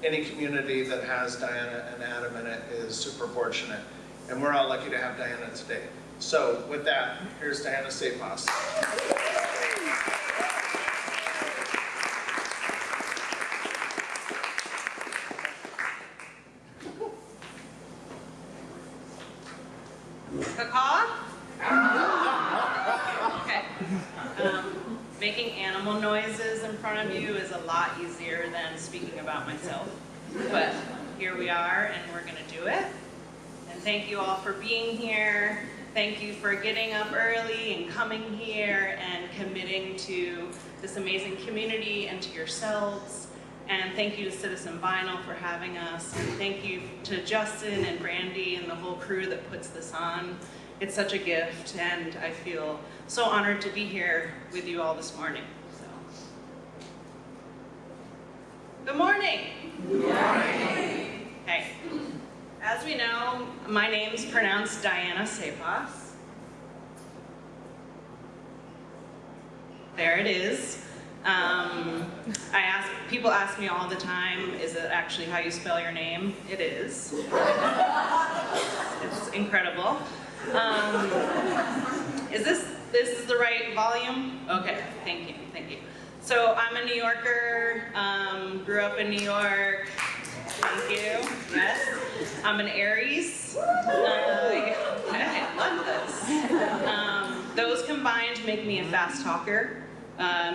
any community that has Dyanna and Adam in it is super fortunate. And we're all lucky to have Dyanna today. So with that, here's Dyanna Csaposs. Okay. Making animal noises in front of you is a lot easier than speaking about myself. But here we are, and we're going to do it. And thank you all for being here. Thank you for getting up early and coming here and committing to this amazing community and to yourselves. And thank you to Citizen Vinyl for having us. And thank you to Justin and Brandy and the whole crew that puts this on. It's such a gift, and I feel so honored to be here with you all this morning. So. Good morning. Good morning. Hey. As we know, my name's pronounced Dyanna Csaposs. There it is. People ask me all the time, is it actually how you spell your name? It is. It's incredible. This is the right volume? Okay, thank you. So I'm a New Yorker, grew up in New York. Thank you, yes. I'm an Aries. I love this. Those combined make me a fast talker,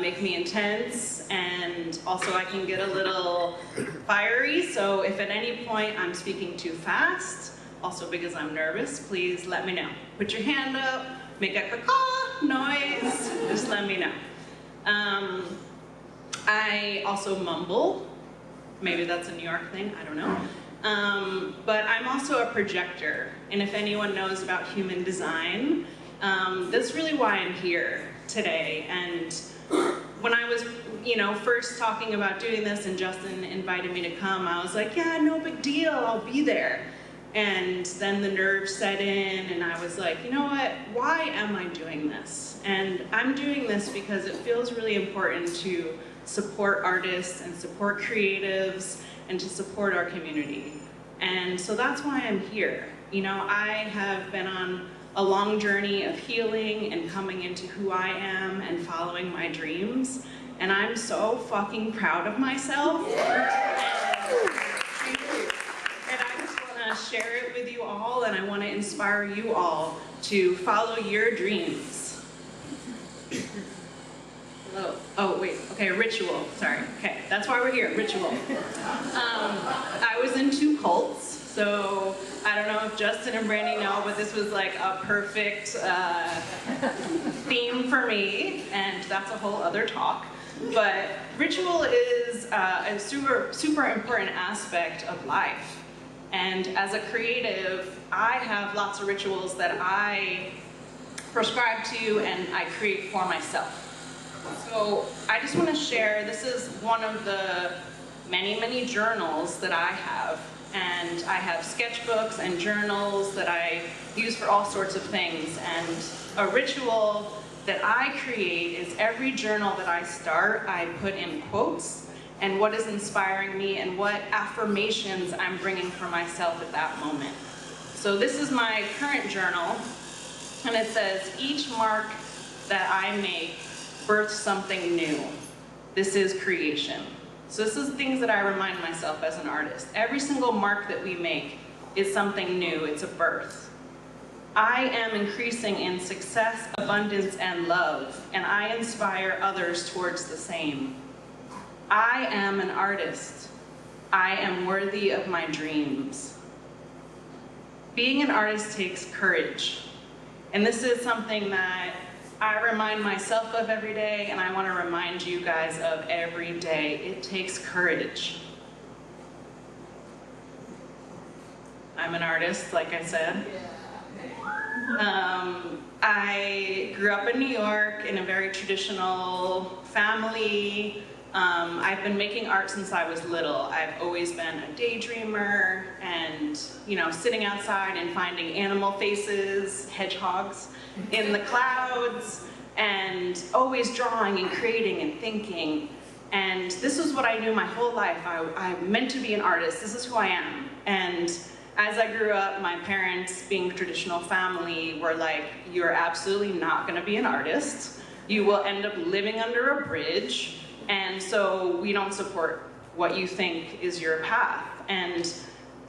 make me intense, and also I can get a little fiery, so if at any point I'm speaking too fast, also because I'm nervous, please let me know. Put your hand up, make a caw-caw noise, just let me know. I also mumble. Maybe that's a New York thing, I don't know. But I'm also a projector, and if anyone knows about human design, that's really why I'm here today. And when I was, first talking about doing this and Justin invited me to come, I was like, yeah, no big deal, I'll be there. And then the nerves set in, and I was like, you know what, why am I doing this? And I'm doing this because it feels really important to support artists and support creatives and to support our community. And so that's why I'm here. I have been on a long journey of healing and coming into who I am and following my dreams. And I'm so fucking proud of myself. And I just want to share it with you all, and I want to inspire you all to follow your dreams. Oh, wait, okay, ritual, sorry. Okay, that's why we're here, ritual. I was in 2 cults, so I don't know if Justin and Brandy know, but this was like a perfect theme for me, and that's a whole other talk. But ritual is a super important aspect of life. And as a creative, I have lots of rituals that I prescribe to and I create for myself. So I just want to share, this is one of the many journals that I have. And I have sketchbooks and journals that I use for all sorts of things. And a ritual that I create is every journal that I start, I put in quotes and what is inspiring me and what affirmations I'm bringing for myself at that moment. So this is my current journal, and it says, each mark that I make births something new. This is creation. So this is things that I remind myself as an artist. Every single mark that we make is something new, it's a birth. I am increasing in success, abundance, and love, and I inspire others towards the same. I am an artist. I am worthy of my dreams. Being an artist takes courage, and this is something that I remind myself of every day, and I want to remind you guys of every day. It takes courage. I'm an artist, like I said. I grew up in New York in a very traditional family. I've been making art since I was little. I've always been a daydreamer and, sitting outside and finding animal faces, hedgehogs, in the clouds, and always drawing and creating and thinking. And this was what I knew my whole life. I'm meant to be an artist. This is who I am. And as I grew up, my parents, being a traditional family, were like, you're absolutely not gonna be an artist. You will end up living under a bridge. And so we don't support what you think is your path. And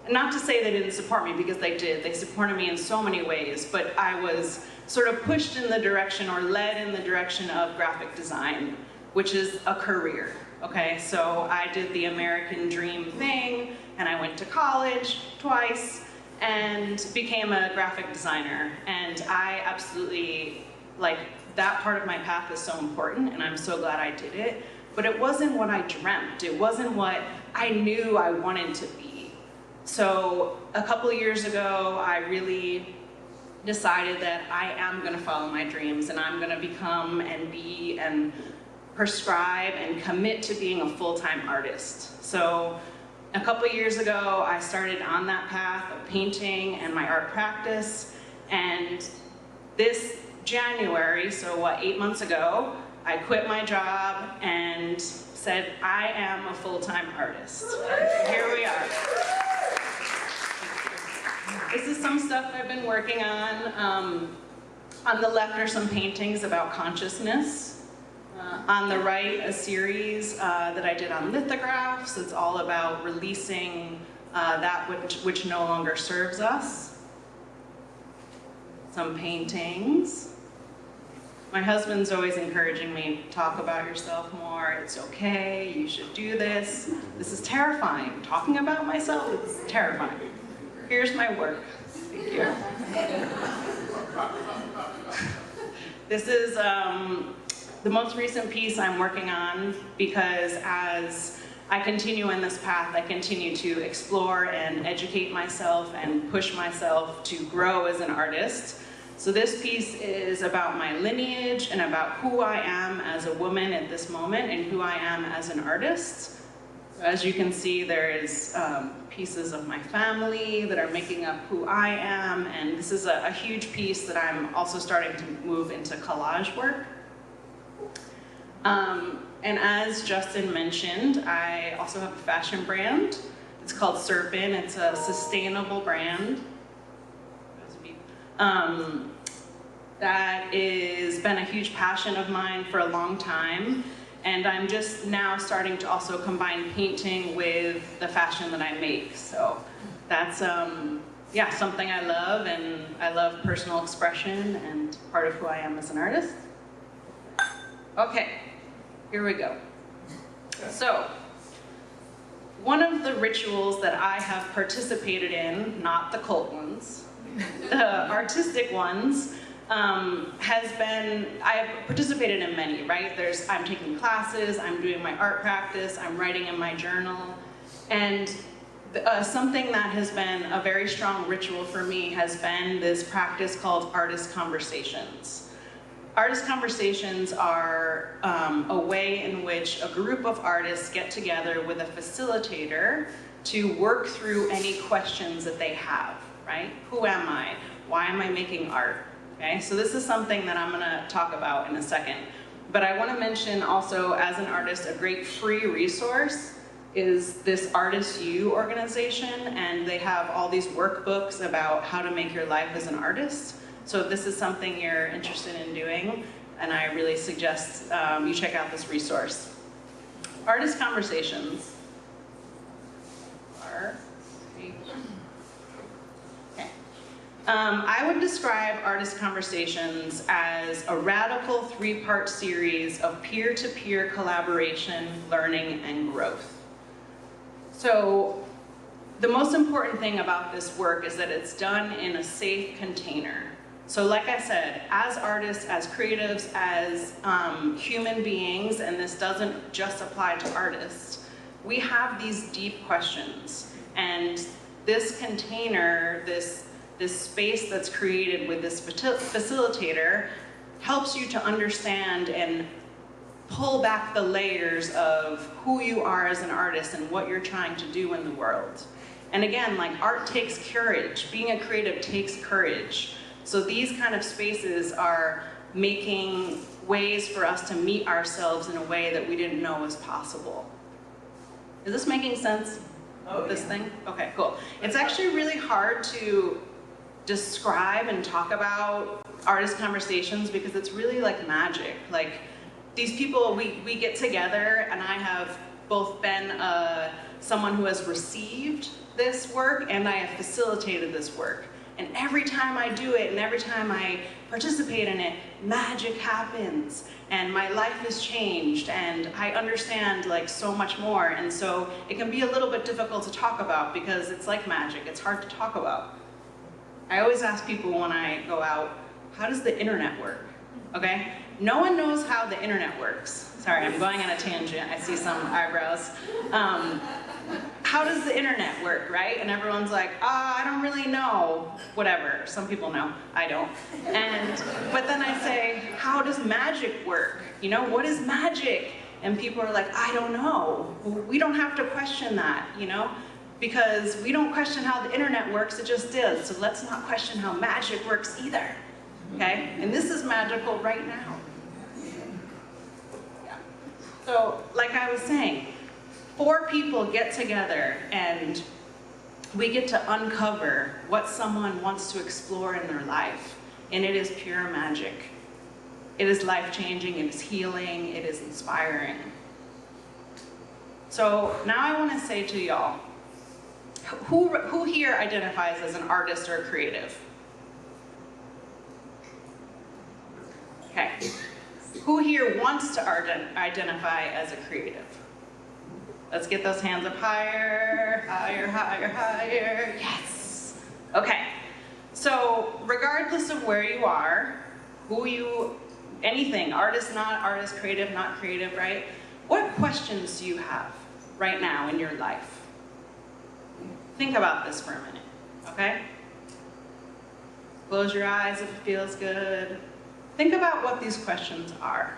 not to say they didn't support me, because they did. They supported me in so many ways, but I was sort of pushed in the direction, or led in the direction of graphic design, which is a career, okay? So I did the American dream thing, and I went to college twice, and became a graphic designer. And I absolutely, like, that part of my path is so important, and I'm so glad I did it. But it wasn't what I dreamt. It wasn't what I knew I wanted to be. So a couple of years ago, I really decided that I am gonna follow my dreams, and I'm gonna become and be and prescribe and commit to being a full-time artist. So a couple of years ago, I started on that path of painting and my art practice. And this January, so what, 8 months ago, I quit my job and said, I am a full-time artist. Here we are. This is some stuff I've been working on. On the left are some paintings about consciousness. On the right, a series that I did on lithographs. It's all about releasing that which no longer serves us. Some paintings. My husband's always encouraging me, talk about yourself more, it's okay, you should do this. This is terrifying. Talking about myself, it's terrifying. Here's my work. Thank you. This is the most recent piece I'm working on, because as I continue in this path, I continue to explore and educate myself and push myself to grow as an artist. So this piece is about my lineage and about who I am as a woman at this moment and who I am as an artist. As you can see, there is pieces of my family that are making up who I am, and this is a huge piece that I'm also starting to move into collage work. And as Justin mentioned, I also have a fashion brand. It's called Serpent. It's a sustainable brand. That has been a huge passion of mine for a long time. And I'm just now starting to also combine painting with the fashion that I make. So that's, yeah, something I love, and I love personal expression and part of who I am as an artist. Okay, here we go. So, one of the rituals that I have participated in, not the cult ones, the artistic ones, has been, I have participated in many, right? I'm taking classes, I'm doing my art practice, I'm writing in my journal, and something that has been a very strong ritual for me has been this practice called artist conversations. Artist conversations are a way in which a group of artists get together with a facilitator to work through any questions that they have, right? Who am I? Why am I making art? Okay, so this is something that I'm gonna talk about in a second. But I wanna mention also, as an artist, a great free resource is this Artist U organization, and they have all these workbooks about how to make your life as an artist. So if this is something you're interested in doing, and I really suggest you check out this resource. Artist conversations are, okay. I would describe artist conversations as a radical 3-part series of peer-to-peer collaboration, learning, and growth. So the most important thing about this work is that it's done in a safe container. So like I said, as artists, as creatives, as human beings, and this doesn't just apply to artists, we have these deep questions. And this container, this space that's created with this facilitator helps you to understand and pull back the layers of who you are as an artist and what you're trying to do in the world. And again, like, art takes courage. Being a creative takes courage. So these kind of spaces are making ways for us to meet ourselves in a way that we didn't know was possible. Is this making sense? This thing? Okay, cool. It's actually really hard to describe and talk about artist conversations because it's really like magic. Like these people, we get together, and I have both been someone who has received this work and I have facilitated this work. And every time I do it and every time I participate in it, magic happens and my life is changed and I understand like so much more. And so it can be a little bit difficult to talk about because it's like magic, it's hard to talk about. I always ask people when I go out, how does the internet work? Okay? No one knows how the internet works. Sorry, I'm going on a tangent. I see some eyebrows. How does the internet work, right? And everyone's like, I don't really know. Whatever. Some people know. I don't. But then I say, how does magic work? You know, what is magic? And people are like, I don't know. We don't have to question that, you know? Because we don't question how the internet works, it just is. So let's not question how magic works either. Okay? And this is magical right now. Yeah. So, like I was saying, 4 people get together and we get to uncover what someone wants to explore in their life. And it is pure magic. It is life-changing, it is healing, it is inspiring. So now I want to say to y'all, who here identifies as an artist or a creative? Okay. Who here wants to identify as a creative? Let's get those hands up higher, higher, higher, higher. Yes. Okay. So regardless of where you are, anything, artist, not artist, creative, not creative, right? What questions do you have right now in your life? Think about this for a minute, okay? Close your eyes if it feels good. Think about what these questions are.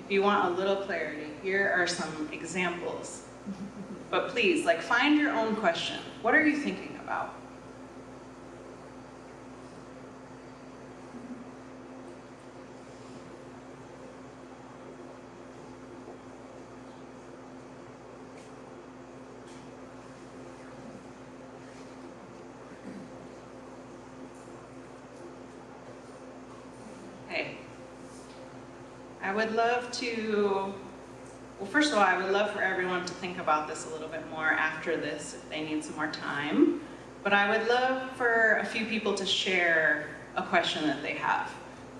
If you want a little clarity, here are some examples. But please, like, find your own question. What are you thinking about? I would love to, well, first of all, I would love for everyone to think about this a little bit more after this if they need some more time. But I would love for a few people to share a question that they have.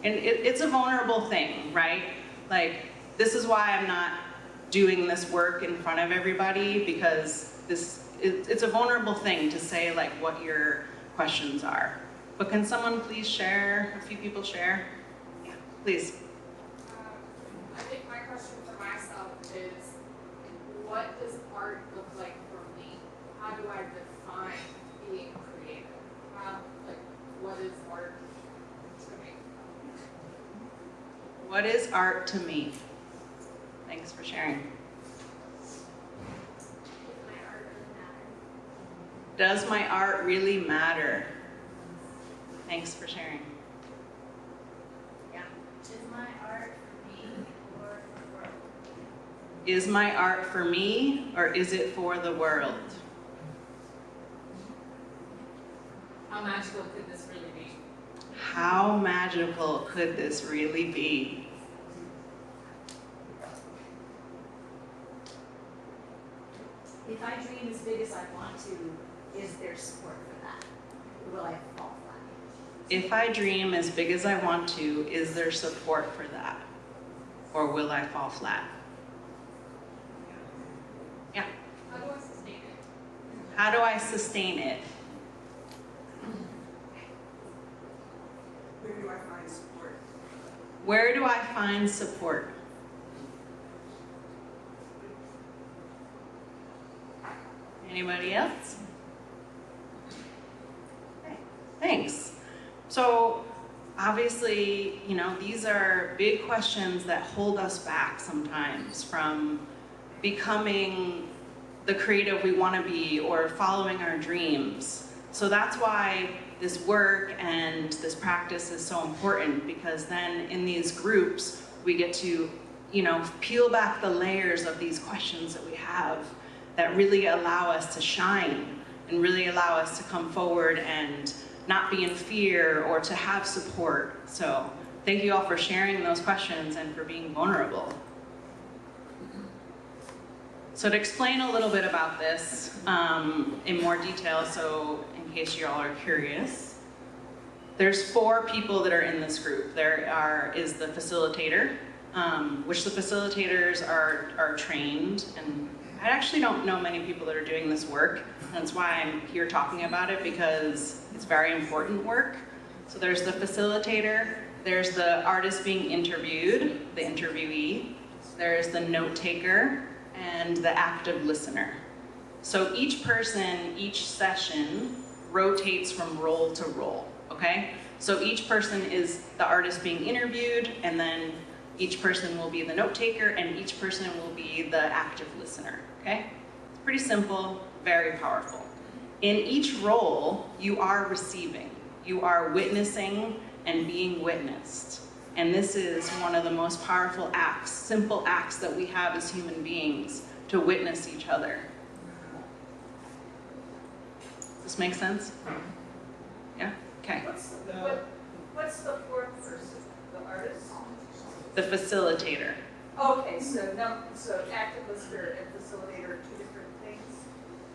And it's a vulnerable thing, right? Like, this is why I'm not doing this work in front of everybody, because it's a vulnerable thing to say like what your questions are. But can someone please share, a few people share? Yeah, please. I think my question for myself is, what does art look like for me? How do I define being creative? What is art to me? What is art to me? Thanks for sharing. Does my art really matter? Thanks for sharing. Yeah. Is my art for me or for the world? Is my art for me or is it for the world? How magical could this really be? How magical could this really be? If I dream as big as I want to, is there support for that? Or will I fall flat? If I dream as big as I want to, is there support for that? Or will I fall flat? Yeah. How do I sustain it? How do I sustain it? Where do I find support? Where do I find support? Anybody else? Okay, thanks. So obviously, you know, these are big questions that hold us back sometimes from becoming the creative we want to be or following our dreams. So that's why this work and this practice is so important, because then in these groups, we get to, you know, peel back the layers of these questions that we have that really allow us to shine and really allow us to come forward and not be in fear or to have support. So thank you all for sharing those questions and for being vulnerable. So to explain a little bit about this in more detail, so in case you all are curious, there's 4 people that are in this group. There is the facilitator, which the facilitators are trained, and I actually don't know many people that are doing this work. That's why I'm here talking about it, because it's very important work. So there's the facilitator, there's the artist being interviewed, the interviewee, there's the note taker, and the active listener. So each person, each session rotates from role to role, okay? So each person is the artist being interviewed, and then each person will be the note taker, and each person will be the active listener, okay? It's pretty simple, very powerful. In each role, you are receiving, you are witnessing and being witnessed. And this is one of the most powerful acts, simple acts that we have as human beings, to witness each other. Does this make sense? Yeah? Okay. What's the 4th person? The artist? The facilitator. Okay, so active listener and facilitator are 2 different things?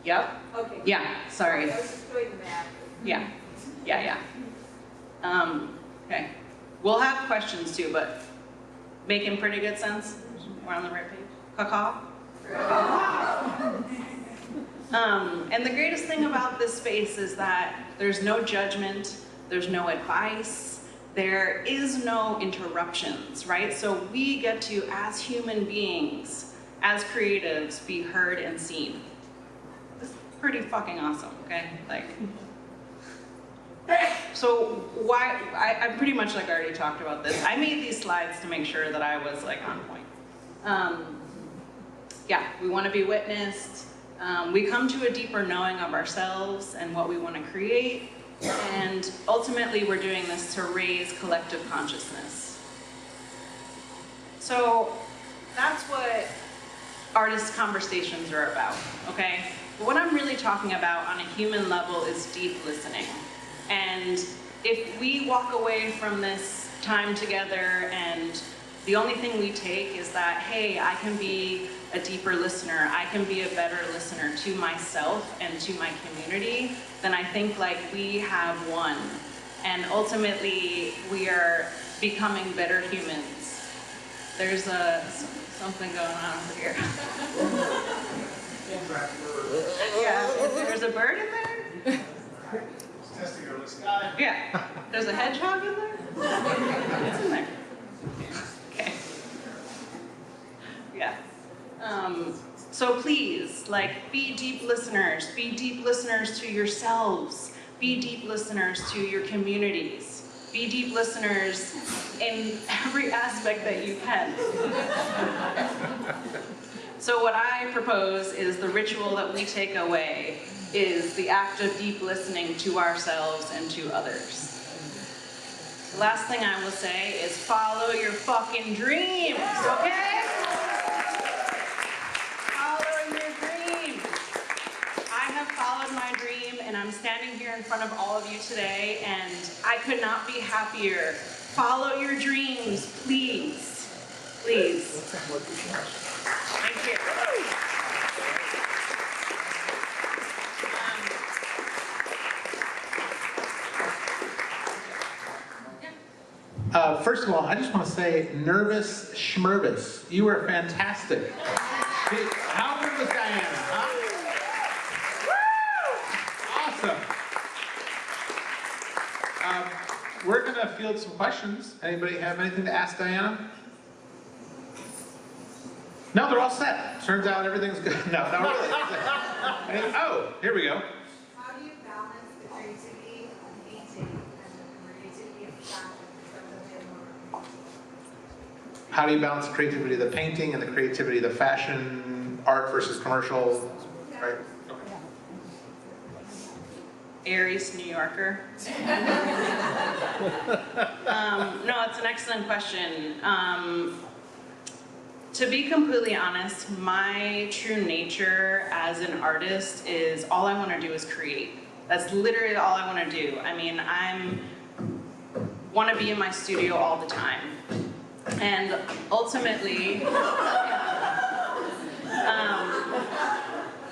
Yep. Okay. Yeah, sorry. I was just doing the math. Yeah. Okay. We'll have questions too, but making pretty good sense? We're on the right page? Caw-caw? And the greatest thing about this space is that there's no judgment, there's no advice, there is no interruptions, right? So we get to, as human beings, as creatives, be heard and seen. It's pretty fucking awesome, okay? Like, so why, I pretty much like already talked about this. I made these slides to make sure that I was like on point. Yeah, we want to be witnessed. We come to a deeper knowing of ourselves and what we want to create. And ultimately, we're doing this to raise collective consciousness. So that's what artist conversations are about, okay? But what I'm really talking about on a human level is deep listening. And if we walk away from this time together and the only thing we take is that, hey, I can be a deeper listener, I can be a better listener to myself and to my community, then I think like we have won. And ultimately, we are becoming better humans. There's something going on over here. Yeah, there's a bird in there? Yeah, there's a hedgehog in there? What's in there? Okay. Yeah. So please, like, be deep listeners. Be deep listeners to yourselves. Be deep listeners to your communities. Be deep listeners in every aspect that you can. So what I propose is the ritual that we take away is the act of deep listening to ourselves and to others. The last thing I will say is follow your fucking dreams, okay? Follow your dreams. I have followed my dream, and I'm standing here in front of all of you today, and I could not be happier. Follow your dreams, please. Please. Thank you. First of all, I just want to say, nervous schmervous. You were fantastic. How good was Dyanna? Huh? Awesome. We're going to field some questions. Anybody have anything to ask Dyanna? No, they're all set. Turns out everything's good. No, really. Oh, here we go. How do you balance the creativity of painting and the creativity of fashion? How do you balance the creativity of the painting and the creativity of the fashion, art versus commercial, right? Okay. Aries New Yorker. No, it's an excellent question. To be completely honest, my true nature as an artist is all I want to do is create. That's literally all I want to do. I mean, want to be in my studio all the time. And ultimately,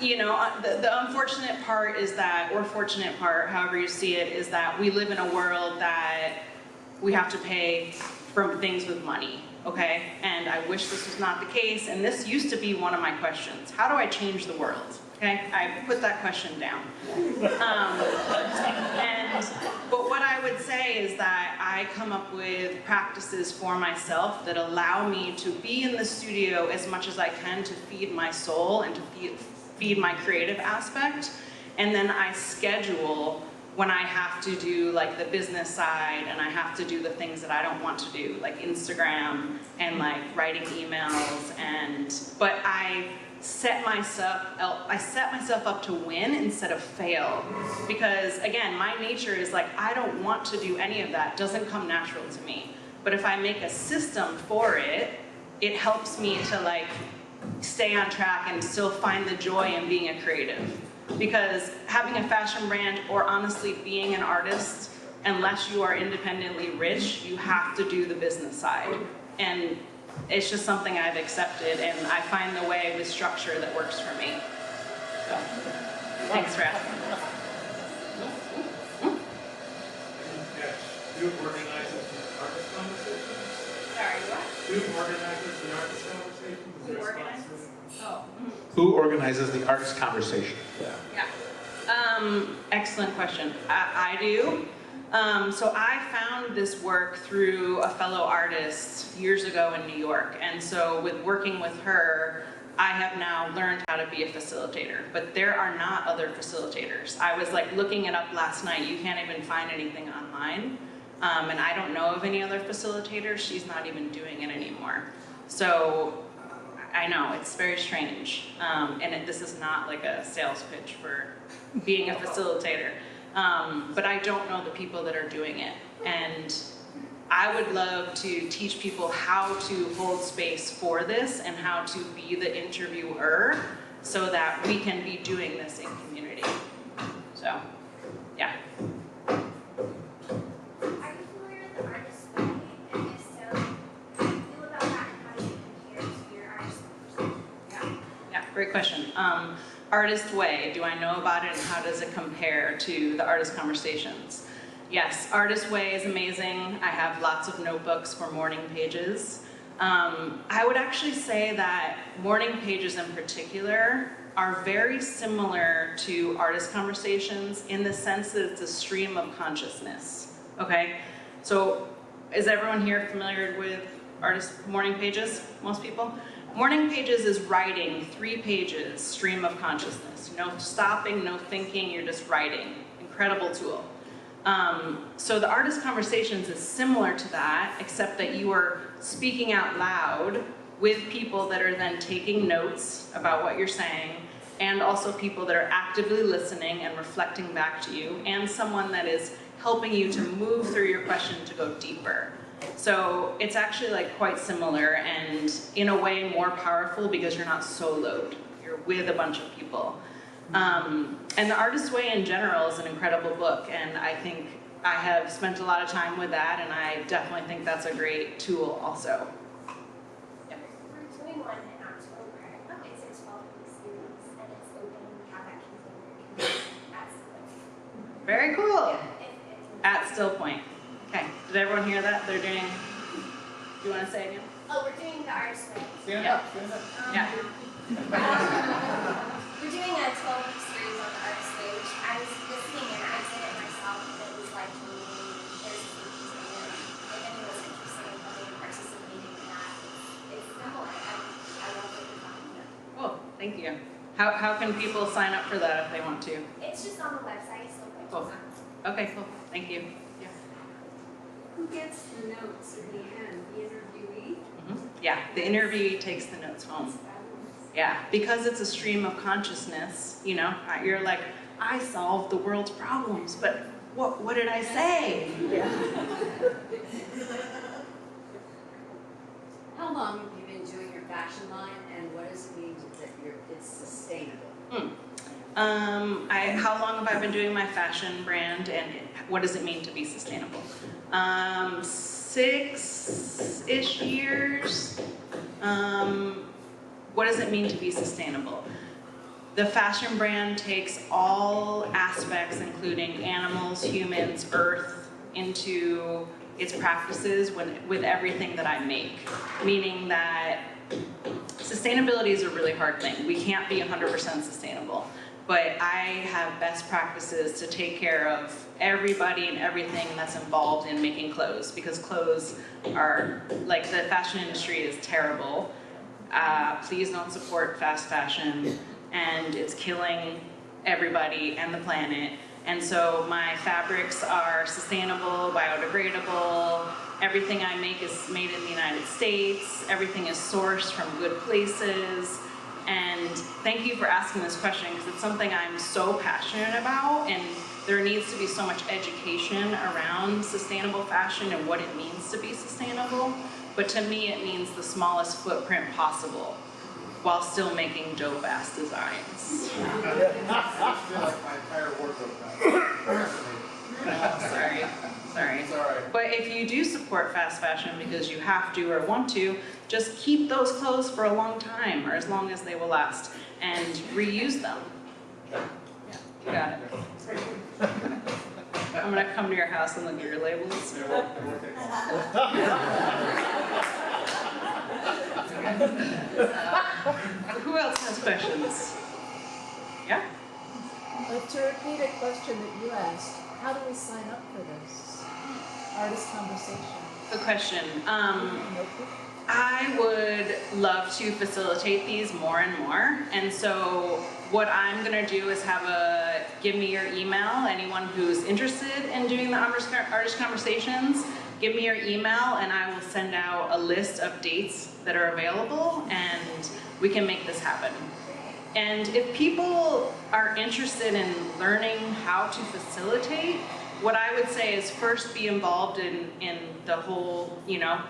you know, the unfortunate part is that, or fortunate part, however you see it, is that we live in a world that we have to pay for things with money, okay? And I wish this was not the case, and this used to be one of my questions. How do I change the world? Okay, I put that question down. But what I would say is that I come up with practices for myself that allow me to be in the studio as much as I can to feed my soul and to feed my creative aspect. And then I schedule when I have to do like the business side and I have to do the things that I don't want to do, like Instagram and like writing emails, but I set myself up to win instead of fail. Because again, my nature is like, I don't want to do any of that. It doesn't come natural to me. But if I make a system for it, it helps me to like stay on track and still find the joy in being a creative. Because having a fashion brand, or honestly being an artist, unless you are independently rich, you have to do the business side. And it's just something I've accepted, and I find the way with structure that works for me. So, thanks for asking. Who organizes the artist conversation? Sorry, what? Who organizes the artist conversation? Who organizes? Oh. Who organizes the artist conversation? Yeah. Excellent question. I do. So I found this work through a fellow artist years ago in New York. And so with working with her, I have now learned how to be a facilitator, but there are not other facilitators. I was like looking it up last night. You can't even find anything online. And I don't know of any other facilitators. She's not even doing it anymore. So I know, it's very strange. This is not like a sales pitch for being a facilitator. But I don't know the people that are doing it. And I would love to teach people how to hold space for this and how to be the interviewer so that we can be doing this in community. So, yeah. Are you familiar with the artist way? And if so, how do you feel about that and how does it compare to your artist conversation? Yeah, great question. Artist way, do I know about it and how does it compare to the artist conversations? Yes, Artist Way is amazing. I have lots of notebooks for morning pages. I would actually say that morning pages in particular are very similar to artist conversations in the sense that it's a stream of consciousness, okay? So is everyone here familiar with artist morning pages? Most people? Morning pages is writing 3 pages, stream of consciousness. No stopping, no thinking, you're just writing. Incredible tool. So the artist conversations is similar to that, except that you are speaking out loud with people that are then taking notes about what you're saying, and also people that are actively listening and reflecting back to you, and someone that is helping you to move through your question to go deeper. So it's actually like quite similar and in a way more powerful because you're not soloed. You're with a bunch of people. And The Artist Way in general is an incredible book, and I think I have spent a lot of time with that, and I definitely think that's a great tool also. Yep. We're doing one in October. It's a 12-week series, and it's open. We have that continuing at Still. Very cool. If At Still Point. Okay, did everyone hear that? They're doing, do you want to say it again? Oh, we're doing the Artist Way. Stand up, stand up. Yeah. We're doing a 12-week series on the Artist Way, which I was listening and I did it myself, and it was like there's a few things if anyone's interested in coming and participating in that, it's simple. I love what you're talking about. Cool, thank you. How can people sign up for that if they want to? It's just on the website, so Cool. Okay, cool, thank you. Yeah. Who gets the notes at the end? The interviewee? Yeah, the interviewee takes the notes home. Yeah, because it's a stream of consciousness, you know, you're like, I solved the world's problems, but what did I say? How long have you been doing your fashion line, and what does it mean that it's sustainable? How long have I been doing my fashion brand, and what does it mean to be sustainable? 6-ish years. What does it mean to be sustainable? The fashion brand takes all aspects, including animals, humans, earth, into its practices with everything that I make. Meaning that sustainability is a really hard thing. We can't be 100% sustainable. But I have best practices to take care of everybody and everything that's involved in making clothes, because clothes are, like, the fashion industry is terrible. Please don't support fast fashion, and it's killing everybody and the planet. And so my fabrics are sustainable, biodegradable. Everything I make is made in the United States. Everything is sourced from good places. And thank you for asking this question, because it's something I'm so passionate about, and there needs to be so much education around sustainable fashion and what it means to be sustainable. But to me, it means the smallest footprint possible while still making dope-ass designs. I feel like my entire wardrobe now. Sorry. It's all right. But if you do support fast fashion because you have to or want to, just keep those clothes for a long time, or as long as they will last, and reuse them. Yeah, you got it. I'm gonna come to your house and look at your labels. Who else has questions? Yeah? To repeat a question that you asked, how do we sign up for this? Artist conversation. Good question. Notebook? I would love to facilitate these more and more. And so what I'm gonna do is give me your email, anyone who's interested in doing the artist conversations, give me your email and I will send out a list of dates that are available and we can make this happen. And if people are interested in learning how to facilitate, what I would say is first be involved in the whole,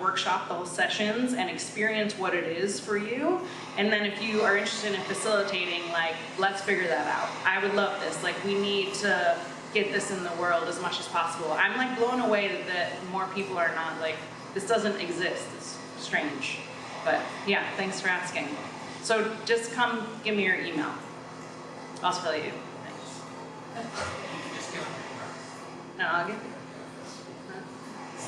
workshop, the whole sessions, and experience what it is for you. And then if you are interested in facilitating, let's figure that out. I would love this. We need to get this in the world as much as possible. I'm blown away that more people are not this doesn't exist. It's strange. But yeah, thanks for asking. So just come give me your email. I'll spell you. Thanks. No, I'll get it. If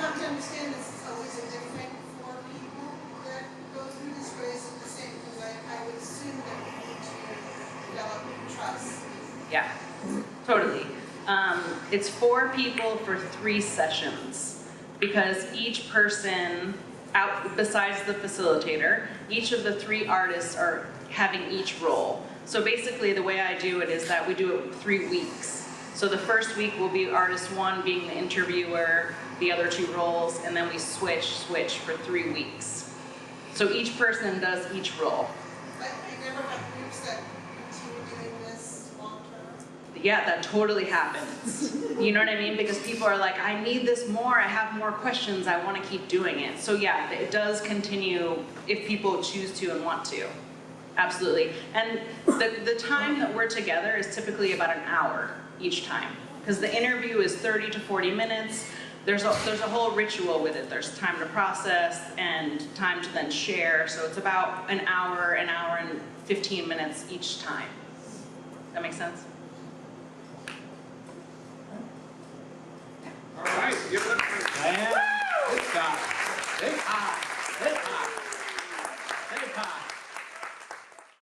I'm to understand, this is always a different for people that go through this, or is it the same? Because I would assume that we need to develop trust. Yeah, totally. It's 4 people for 3 sessions, because each person, besides the facilitator, each of the 3 artists are having each role. So basically the way I do it is that we do it 3 weeks. So the first week will be artist 1 being the interviewer, the other 2 roles, and then we switch for 3 weeks. So each person does each role. But you never have groups that continue doing this long term? Yeah, that totally happens. You know what I mean? Because people are like, I need this more, I have more questions, I want to keep doing it. So yeah, it does continue if people choose to and want to. Absolutely. And the time that we're together is typically about an hour each time, because the interview is 30 to 40 minutes. There's a whole ritual with it. There's time to process and time to then share. So it's about an hour and 15 minutes each time. That makes sense?